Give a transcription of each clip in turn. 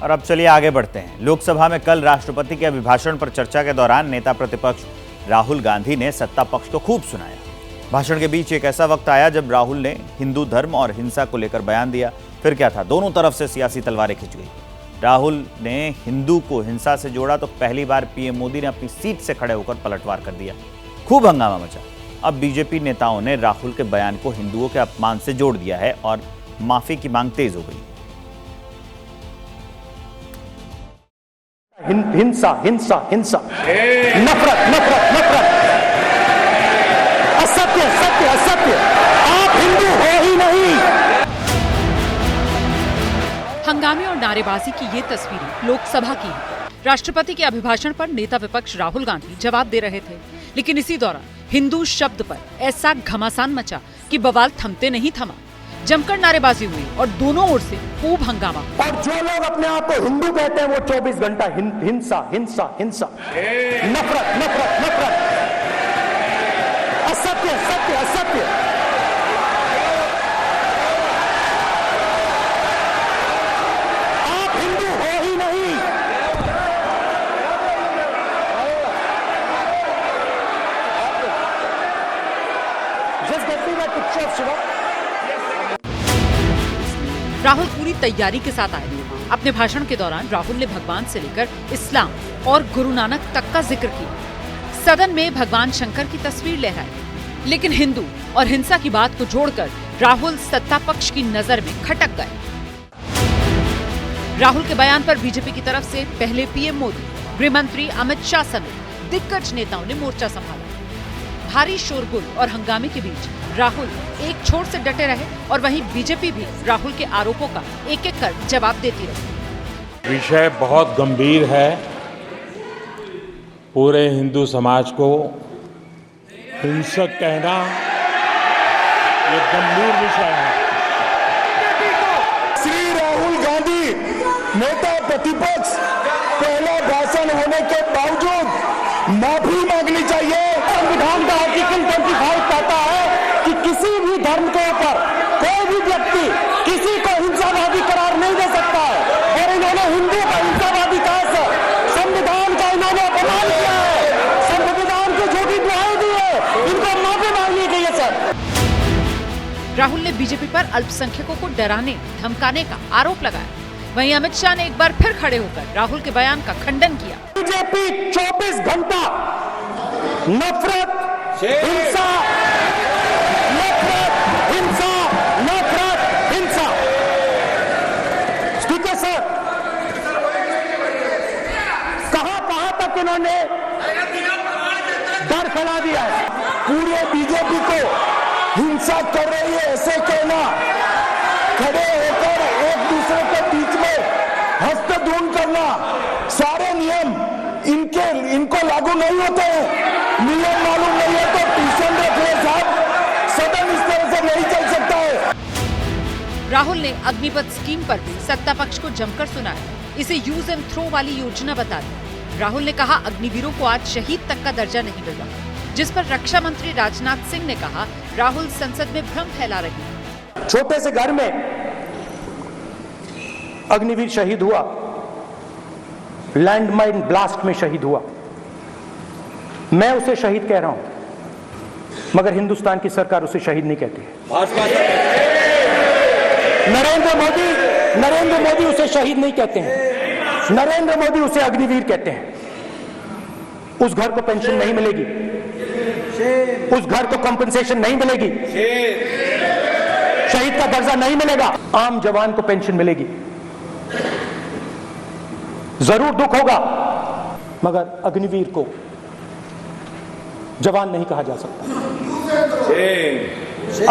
और अब चलिए आगे बढ़ते हैं। लोकसभा में कल राष्ट्रपति के अभिभाषण पर चर्चा के दौरान नेता प्रतिपक्ष राहुल गांधी ने सत्ता पक्ष को खूब सुनाया। भाषण के बीच एक ऐसा वक्त आया जब राहुल ने हिंदू धर्म और हिंसा को लेकर बयान दिया। फिर क्या था, दोनों तरफ से सियासी तलवारें खिंच गई। राहुल ने हिंदू को हिंसा से जोड़ा तो पहली बार पीएम मोदी ने अपनी सीट से खड़े होकर पलटवार कर दिया। खूब हंगामा मचा। अब बीजेपी नेताओं ने राहुल के बयान को हिंदुओं के अपमान से जोड़ दिया है और माफी की मांग तेज हो गई। हिंसा हिंसा हिंसा, नफरत नफरत नफरत, असत्य सत्य असत्य, आप हिंदू हो ही नहीं। हंगामे और नारेबाजी की ये तस्वीरें लोकसभा की है। राष्ट्रपति के अभिभाषण पर नेता विपक्ष राहुल गांधी जवाब दे रहे थे, लेकिन इसी दौरान हिंदू शब्द पर ऐसा घमासान मचा कि बवाल थमते नहीं थमा। जमकर नारेबाजी हुई और दोनों ओर से खूब हंगामा। और जो लोग अपने आप को हिंदू कहते हैं वो 24 घंटा हिंसा हिंसा हिंसा, नफरत नफरत नफरत, असत्य सत्य असत्य। आप हिंदू हो ही नहीं। Just get me that picture of Shiva. Rahul पूरी तैयारी के साथ आए थे। अपने भाषण के दौरान राहुल ने भगवान से लेकर इस्लाम और गुरु नानक तक का जिक्र किया। सदन में भगवान शंकर की तस्वीर लहराई, लेकिन हिंदू और हिंसा की बात को जोड़कर राहुल सत्ता पक्ष की नजर में खटक गए। राहुल के बयान पर बीजेपी की तरफ से पहले पीएम मोदी, गृह मंत्री अमित शाह समेत दिग्गज नेताओं ने मोर्चा संभाला। भारी शोरगुल और हंगामे के बीच राहुल एक छोर से डटे रहे और वहीं बीजेपी भी राहुल के आरोपों का एक एक कर जवाब देती रही। विषय बहुत गंभीर है। पूरे हिंदू समाज को हिंसक कहना ये गंभीर विषय है। श्री राहुल गांधी नेता प्रतिपक्ष, पहला भाषण होने के बावजूद माफी मांगनी चाहिए। संविधान का आर्टिकल 25 कहता है कि किसी भी धर्म के ऊपर कोई भी व्यक्ति किसी को हिंसावादी करार नहीं दे सकता है, और इन्होंने हिंदू का हिंसावादी कहा सर। संविधान का इन्होंने अपमान किया है, संविधान की झूठी दुहाई दी है, इनको माफी मांगनी चाहिए सर। राहुल ने बीजेपी पर अल्पसंख्यकों को डराने धमकाने का आरोप लगाया। वहीं अमित शाह ने एक बार फिर खड़े होकर राहुल के बयान का खंडन किया। बीजेपी 24 घंटा नफरत हिंसा, नफरत हिंसा, नफरत हिंसा। स्पीकर सर, कहां तक इन्होंने डर फैला दिया है। पूरे बीजेपी को हिंसा कर रही है ऐसे कहना, खड़े होकर एक दूसरे के बीच में हस्तधून करना, सारे नियम इनको लागू नहीं होते हैं। नियम मालूम नहीं है तो ट्यूशन रखिए साहब, सदन इस तरह से नहीं चल सकता है। राहुल ने अग्निपथ स्कीम पर भी सत्ता पक्ष को जमकर सुनाया। इसे यूज एंड थ्रो वाली योजना बता दी। राहुल ने कहा अग्निवीरों को आज शहीद तक का दर्जा नहीं मिल रहा, जिस पर रक्षा मंत्री राजनाथ सिंह ने कहा राहुल संसद में भ्रम फैला रही है। छोटे से घर में अग्निवीर शहीद हुआ, लैंडमाइन ब्लास्ट में शहीद हुआ। मैं उसे शहीद कह रहा हूं, मगर हिंदुस्तान की सरकार उसे शहीद नहीं कहती है। नरेंद्र मोदी उसे शहीद नहीं कहते हैं, नरेंद्र मोदी उसे अग्निवीर कहते हैं। उस घर को पेंशन नहीं मिलेगी, उस घर को कंपनसेशन नहीं मिलेगी, शहीद का दर्जा नहीं मिलेगा। आम जवान को पेंशन मिलेगी। जरूर दुख होगा, मगर अग्निवीर को जवान नहीं कहा जा सकता।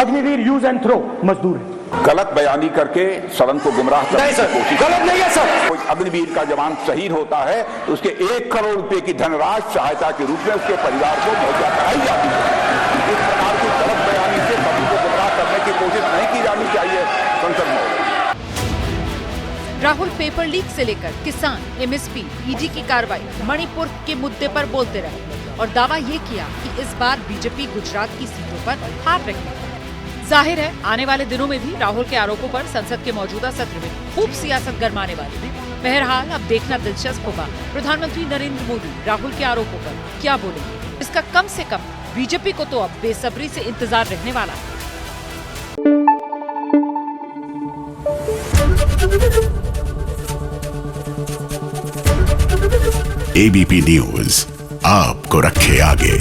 अग्निवीर यूज एंड थ्रो मजदूर है। गलत बयानी करके सदन को गुमराह करने की कोशिश। गलत नहीं है सर। कोई अग्निवीर का जवान शहीद होता है तो उसके 1 करोड़ रुपए की धनराशि सहायता के रूप में उसके परिवार को मुहैया कराई जाती है। इस प्रकार की गलत बयानी से सदन को गुमराह करने की कोशिश नहीं की जानी चाहिए संसद में। राहुल पेपर लीक से लेकर किसान, एमएसपी, ईडी की कार्रवाई, मणिपुर के मुद्दे पर बोलते रहे और दावा ये किया कि इस बार बीजेपी गुजरात की सीटों पर हार रही है। जाहिर है आने वाले दिनों में भी राहुल के आरोपों पर संसद के मौजूदा सत्र में खूब सियासत गरमाने वाली है। बहरहाल अब देखना दिलचस्प होगा प्रधानमंत्री नरेंद्र मोदी राहुल के आरोपों पर क्या बोलेंगे। इसका कम से कम बीजेपी को तो अब बेसब्री से इंतजार रहने वाला है। एबीपी न्यूज आपको रखे आगे।